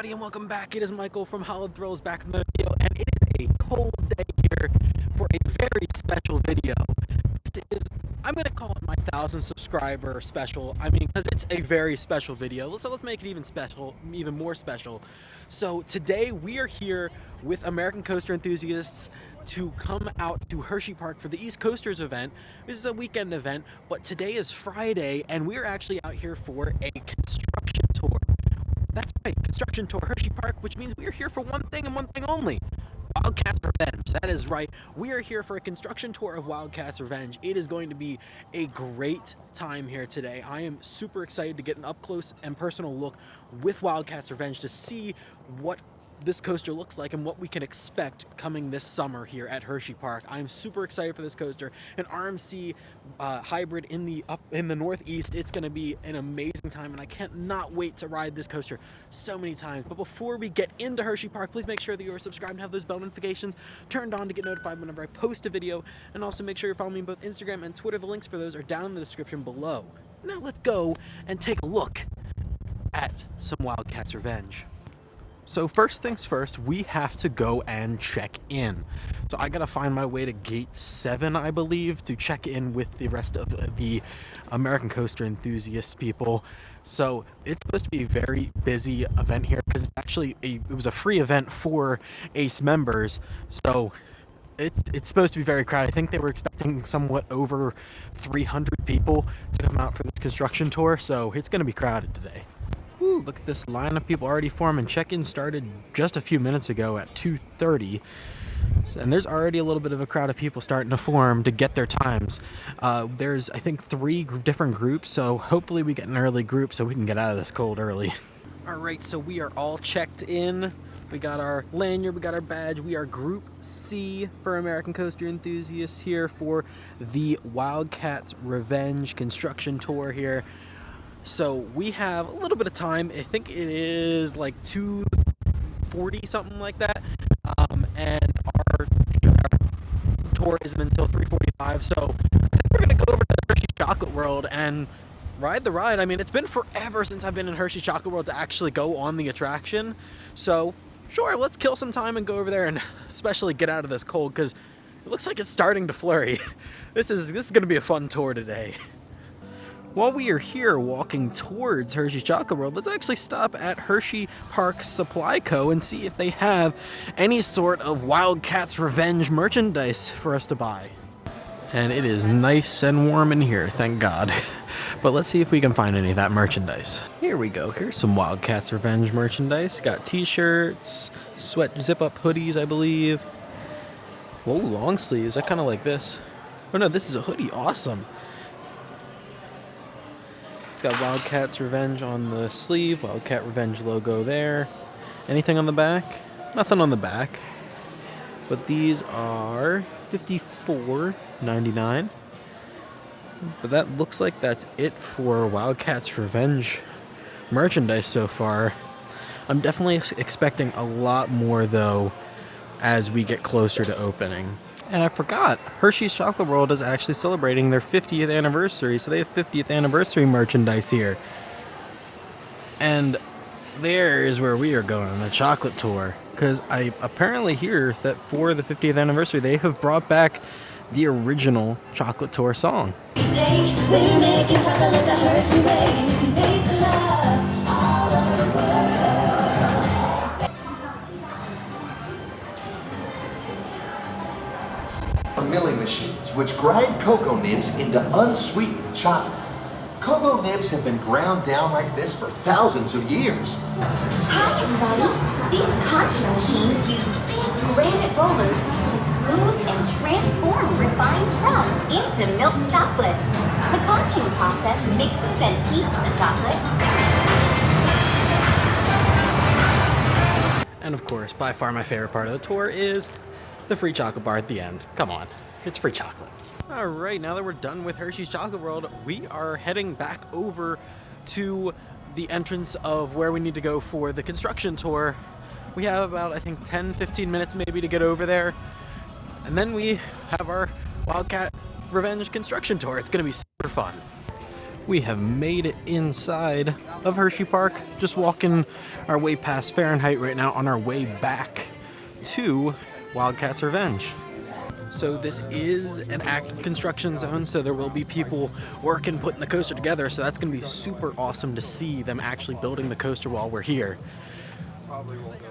everybody, and welcome back. It is Michael from Hollow Thrills back in the video, and it is a cold day here for a very special video. This is, I'm going to call it my 1,000 subscriber special. I mean, because it's a very special video, so let's make it even more special. So today we are here with American coaster enthusiasts to come out to Hersheypark for the Eastcoasters event. This is a weekend event, but today is Friday, and we are actually out here for a construction tour. That's right, construction tour Hersheypark, which means we are here for one thing and one thing only: Wildcat's Revenge. That is right, we are here for a construction tour of Wildcat's Revenge. It is going to be a great time here today. I am super excited to get an up close and personal look with Wildcat's Revenge to see what this coaster looks like and what we can expect coming this summer here at Hersheypark. I'm super excited for this coaster, an RMC hybrid in the Northeast. It's going to be an amazing time, and I cannot wait to ride this coaster so many times. But before we get into Hersheypark, please make sure that you are subscribed and have those bell notifications turned on to get notified whenever I post a video, and also make sure you're following me on both Instagram and Twitter. The links for those are down in the description below. Now let's go and take a look at some Wildcat's Revenge. So first things first, we have to go and check in. So I gotta find my way to gate 7, I believe, to check in with the rest of the American coaster enthusiast people. So it's supposed to be a very busy event here because it's actually it was a free event for ACE members. So it's supposed to be very crowded. I think they were expecting somewhat over 300 people to come out for this construction tour. So it's gonna be crowded today. Ooh, look at this line of people already forming. Check-in started just a few minutes ago at 2:30, and there's already a little bit of a crowd of people starting to form to get their times. There's, I think, 3 different groups, so hopefully we get an early group so we can get out of this cold early. All right, so we are all checked in. We got our lanyard, we got our badge. We are Group C for American Coaster Enthusiasts here for the Wildcat's Revenge construction tour here. So we have a little bit of time. I think it is like 2:40, something like that. And our tour isn't until 3:45. So I think we're gonna go over to Hershey Chocolate World and ride the ride. I mean, it's been forever since I've been in Hershey Chocolate World to actually go on the attraction. So sure, let's kill some time and go over there and especially get out of this cold because it looks like it's starting to flurry. This is gonna be a fun tour today. While we are here walking towards Hershey Chocolate World, let's actually stop at Hersheypark Supply Co. and see if they have any sort of Wildcat's Revenge merchandise for us to buy. And it is nice and warm in here, thank God. But let's see if we can find any of that merchandise. Here we go. Here's some Wildcat's Revenge merchandise. Got t-shirts, sweat zip-up hoodies, I believe. Whoa, long sleeves. I kind of like this. Oh no, this is a hoodie. Awesome. It's got Wildcat's Revenge on the sleeve, Wildcat Revenge logo there. Anything on the back? Nothing on the back. But these are $54.99. But that looks like that's it for Wildcat's Revenge merchandise so far. I'm definitely expecting a lot more though as we get closer to opening. And I forgot, Hershey's Chocolate World is actually celebrating their 50th anniversary, so they have 50th anniversary merchandise here. And there is where we are going on the chocolate tour, because I apparently hear that for the 50th anniversary, they have brought back the original chocolate tour song. Today, we're making chocolate the Hershey way, and you can taste the love all over the world. Milling machines, which grind cocoa nibs into unsweetened chocolate. Cocoa nibs have been ground down like this for thousands of years. Hi everybody! These concha machines use big granite rollers to smooth and transform refined crumb into milk chocolate. The conching process mixes and heats the chocolate. And of course, by far my favorite part of the tour is the free chocolate bar at the end. Come on, it's free chocolate. All right, now that we're done with Hershey's Chocolate World, we are heading back over to the entrance of where we need to go for the construction tour. We have about, I think, 10-15 minutes maybe to get over there. And then we have our Wildcat Revenge construction tour. It's gonna be super fun. We have made it inside of Hersheypark, just walking our way past Fahrenheit right now on our way back to Wildcat's Revenge. So this is an active construction zone, so there will be people working, putting the coaster together, so that's going to be super awesome to see them actually building the coaster while we're here.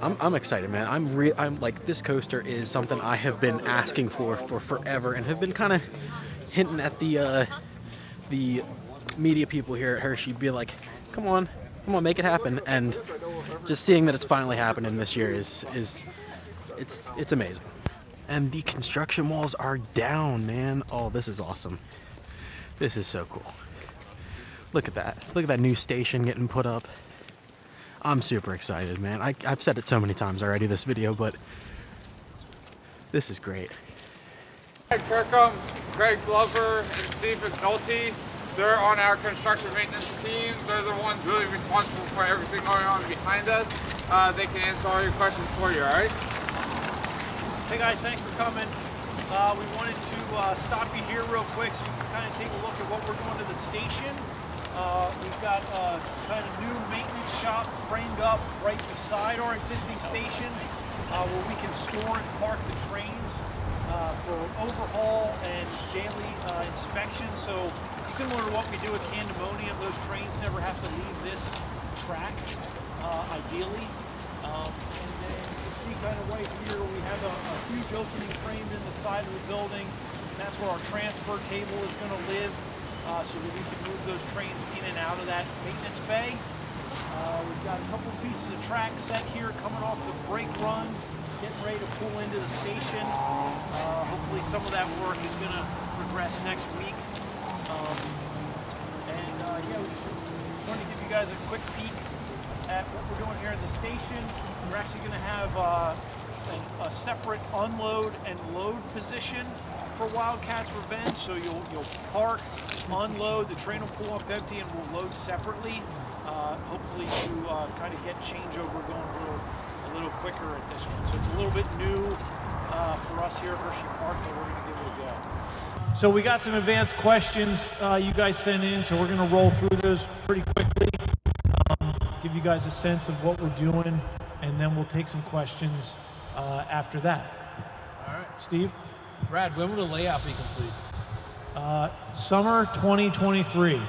I'm excited, man. I'm like, this coaster is something I have been asking for forever, and have been kind of hinting at the media people here at Hershey, be like, come on, make it happen. And just seeing that it's finally happening this year is it's amazing. And the construction walls are down, man. Oh, this is awesome. This is so cool. Look at that. Look at that new station getting put up. I'm super excited, man. I've said it so many times already this video, but this is great. Kirkham, Greg Glover, and Steve McNulty. They're on our construction maintenance team. They're the ones really responsible for everything going on behind us. They can answer all your questions for you, all right? Hey guys, thanks for coming. We wanted to stop you here real quick so you can kind of take a look at what we're doing to the station. We've got a kind of new maintenance shop framed up right beside our existing station where we can store and park the trains for overhaul and daily inspection. So similar to what we do at Candemonium, those trains never have to leave this track, ideally. And then you can see kind of right here we have a huge opening framed in the side of the building. And that's where our transfer table is going to live, so that we can move those trains in and out of that maintenance bay. We've got a couple pieces of track set here coming off the brake run, getting ready to pull into the station. Hopefully some of that work is going to progress next week. Yeah, we just wanted to give you guys a quick peek at what we're doing here at the station. We're actually going to have a separate unload and load position for Wildcat's Revenge. So you'll park, unload, the train will pull up empty, and we'll load separately. Hopefully to kind of get changeover going a little quicker at this one. So it's a little bit new for us here at Hersheypark, but we're going to give it a go. So we got some advanced questions you guys sent in, so we're going to roll through those pretty quickly, give you guys a sense of what we're doing, and then we'll take some questions after that. All right. Steve? Brad, when will the layout be complete? Summer 2023. All right.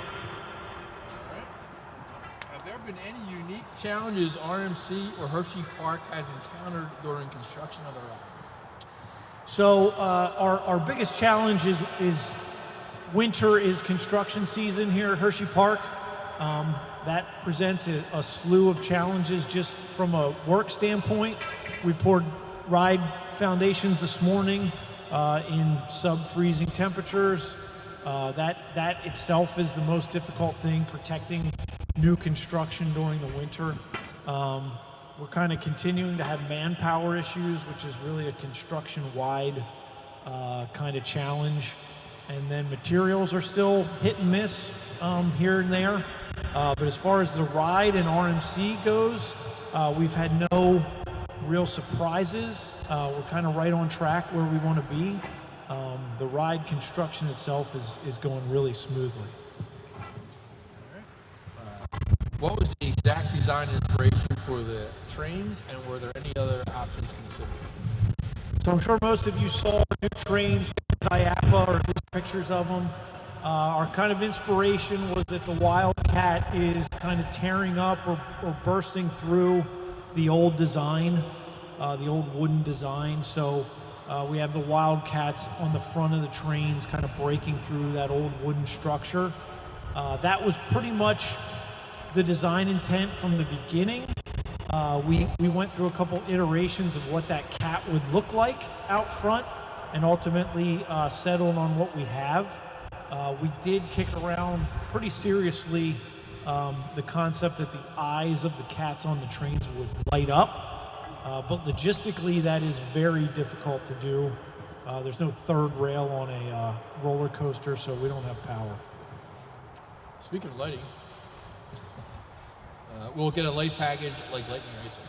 Have there been any unique challenges RMC or Hersheypark has encountered during construction of the ride? So our biggest challenge is winter is construction season here at Hersheypark. That presents a slew of challenges just from a work standpoint. We poured ride foundations this morning in sub-freezing temperatures. That itself is the most difficult thing, protecting new construction during the winter. We're kind of continuing to have manpower issues, which is really a construction-wide kind of challenge. And then materials are still hit and miss here and there. But as far as the ride and RMC goes, we've had no real surprises. We're kind of right on track where we want to be. The ride construction itself is going really smoothly. What was the exact design inspiration for the trains, and were there any other options considered? So I'm sure most of you saw new trains, IAPA, or these pictures of them. Our kind of inspiration was that the Wildcat is kind of tearing up or bursting through the old design, the old wooden design. So we have the Wildcats on the front of the trains kind of breaking through that old wooden structure. That was pretty much the design intent from the beginning. We went through a couple iterations of what that cat would look like out front, and ultimately settled on what we have. We did kick around pretty seriously the concept that the eyes of the cats on the trains would light up, but logistically that is very difficult to do. There's no third rail on a roller coaster, so we don't have power. Speaking of lighting, we'll get a light package like Lightning Racing.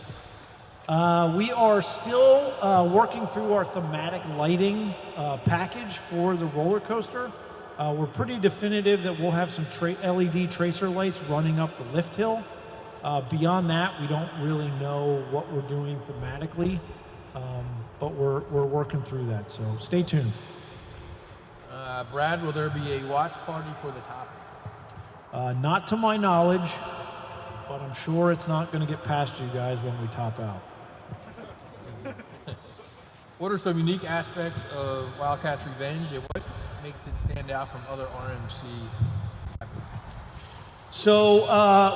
We are still working through our thematic lighting package for the roller coaster. We're pretty definitive that we'll have some LED tracer lights running up the lift hill. Beyond that, we don't really know what we're doing thematically, but we're working through that, so stay tuned. Brad, will there be a watch party for the top? Not to my knowledge, but I'm sure it's not going to get past you guys when we top out. What are some unique aspects of Wildcat's Revenge, and what makes it stand out from other RMC? So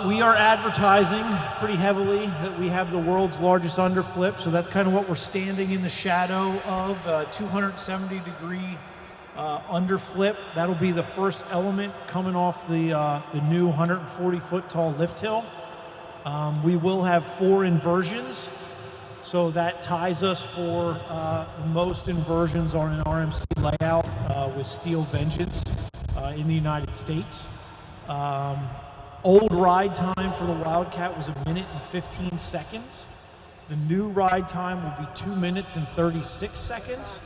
we are advertising pretty heavily that we have the world's largest underflip. So that's kind of what we're standing in the shadow of, 270-degree underflip. That'll be the first element coming off the new 140-foot tall lift hill. We will have 4 inversions. So that ties us for most inversions on an RMC layout with Steel Vengeance in the United States. Old ride time for the Wildcat was 1 minute and 15 seconds. The new ride time will be 2 minutes and 36 seconds.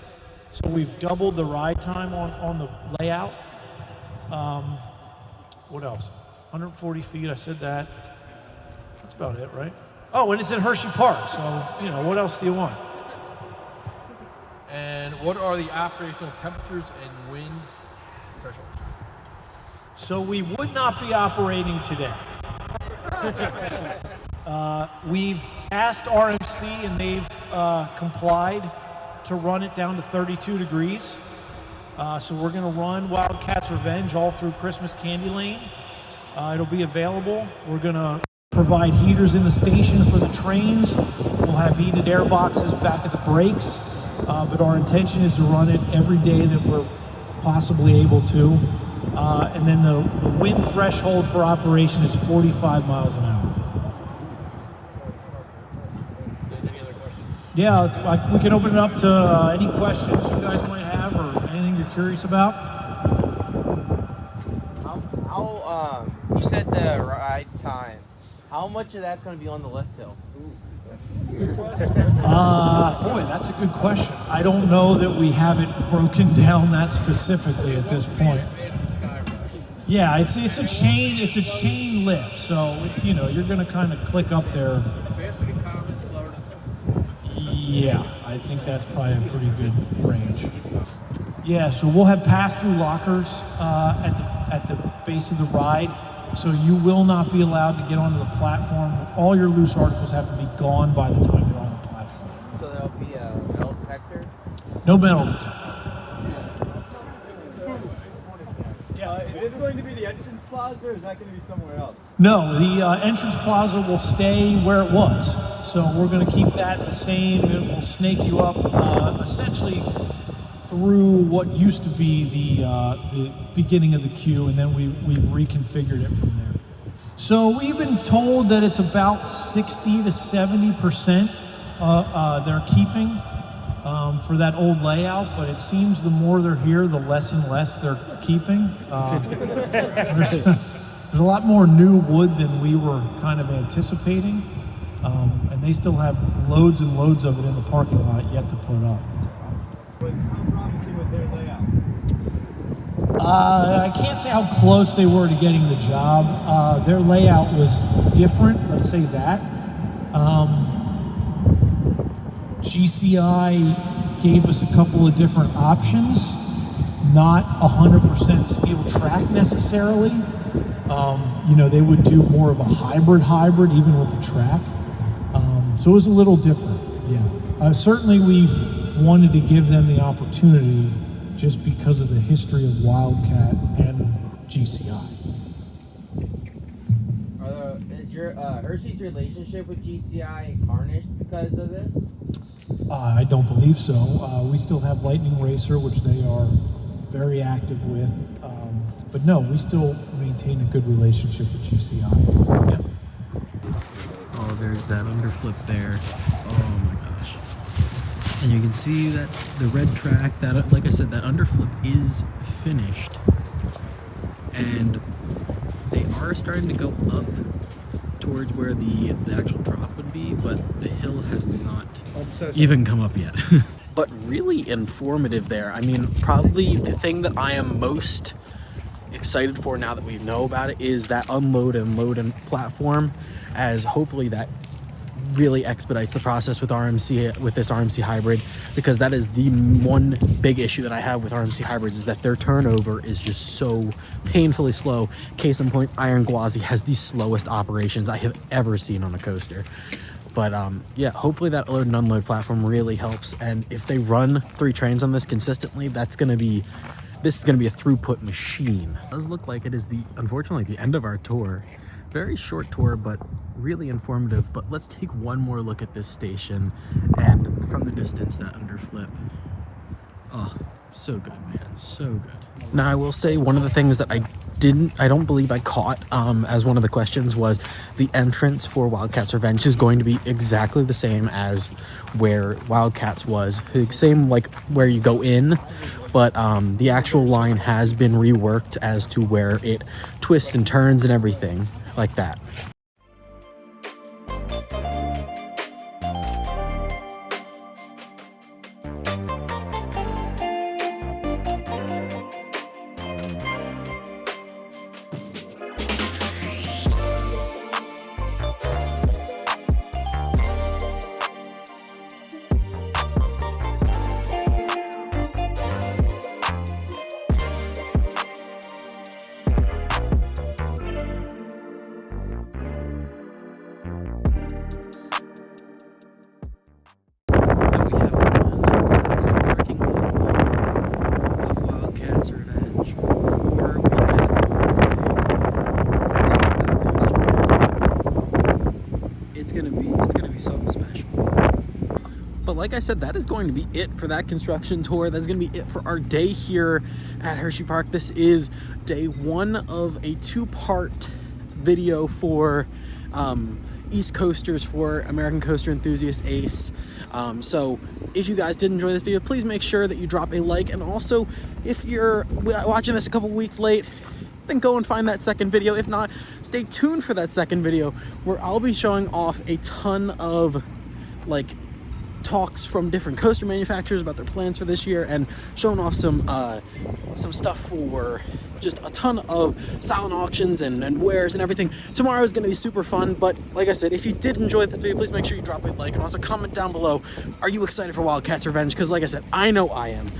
So we've doubled the ride time on the layout. What else? 140 feet, I said that. That's about it, right? Oh, and it's at Hersheypark, so, you know, what else do you want? And what are the operational temperatures and wind thresholds? So we would not be operating today. We've asked RMC and they've complied to run it down to 32 degrees. So we're going to run Wildcat's Revenge all through Christmas Candy Lane. It'll be available. We're going to provide heaters in the station for the trains. We'll have heated air boxes back at the brakes. But our intention is to run it every day that we're possibly able to. And then the wind threshold for operation is 45 miles an hour. Any other questions? Yeah, we can open it up to any questions you guys might have or anything you're curious about. You said the ride time. How much of that's going to be on the lift hill? Boy, that's a good question. I don't know that we have it broken down that specifically at this point. Yeah, it's a chain lift, so you know you're going to kind of click up there. Yeah, I think that's probably a pretty good range. Yeah, so we'll have pass-through lockers at the base of the ride, so you will not be allowed to get onto the platform. All your loose articles have to be gone by the time you're on the platform. So there'll be a metal detector? No metal detector. Is this going to be the entrance plaza, or is that going to be somewhere else? No, the entrance plaza will stay where it was. So we're going to keep that the same. It will snake you up essentially through what used to be the beginning of the queue, and then we've reconfigured it from there. So we've been told that it's about 60 to 70% they're keeping for that old layout, but it seems the more they're here, the less and less they're keeping. There's a lot more new wood than we were kind of anticipating, and they still have loads and loads of it in the parking lot yet to put up. How promising was their layout? I can't say how close they were to getting the job. Their layout was different, let's say that. GCI gave us a couple of different options, not 100% steel track necessarily. You know, they would do more of a hybrid even with the track. So it was a little different, yeah. Certainly we wanted to give them the opportunity just because of the history of Wildcat and GCI. Is your Hershey's relationship with GCI tarnished because of this? I don't believe so. We still have Lightning Racer, which they are very active with. But no, we still maintain a good relationship with GCI. Yeah. Oh, there's that underflip there. Oh my gosh. And you can see that the red track, that, like I said, that underflip is finished. And they are starting to go up towards where the actual drop would be, but the hill has not even come up yet. But really informative there. I mean, probably the thing that I am most excited for now that we know about it is that unload and load and platform, as hopefully that really expedites the process with RMC, with this RMC hybrid, because that is the one big issue that I have with RMC hybrids, is that their turnover is just so painfully slow. Case in point, Iron Gwazi has the slowest operations I have ever seen on a coaster. But yeah, hopefully that load and unload platform really helps, and if they run 3 trains on this consistently, this is gonna be a throughput machine. It does look like it is unfortunately the end of our tour. Very short tour, but really informative. But let's take one more look at this station, and from the distance, that underflip. Oh, so good, man, so good. Now I will say one of the things that I don't believe I caught as one of the questions was the entrance for Wildcat's Revenge is going to be exactly the same as where Wildcats was. Same like where you go in, but the actual line has been reworked as to where it twists and turns and everything like that. It's gonna be something special. But like I said, that is going to be it for that construction tour. That's going to be it for our day here at Hersheypark. This is day 1 of a 2-part video for Eastcoasters for American Coaster Enthusiast Ace. So if you guys did enjoy this video, please make sure that you drop a like. And also, if you're watching this a couple weeks late, then go and find that second video. If not, stay tuned for that second video where I'll be showing off a ton of like talks from different coaster manufacturers about their plans for this year, and showing off some stuff for just a ton of silent auctions and wares and everything. Tomorrow is going to be super fun, but like I said, if you did enjoy the video, please make sure you drop a like, and also comment down below, are you excited for Wildcat's Revenge? Because like I said, I know I am.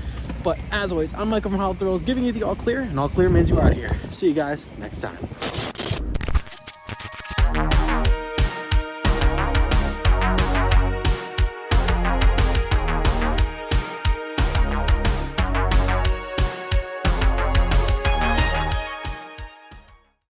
But as always, I'm Michael from ArthurItis, giving you the all clear, and all clear means you are out of here. See you guys next time.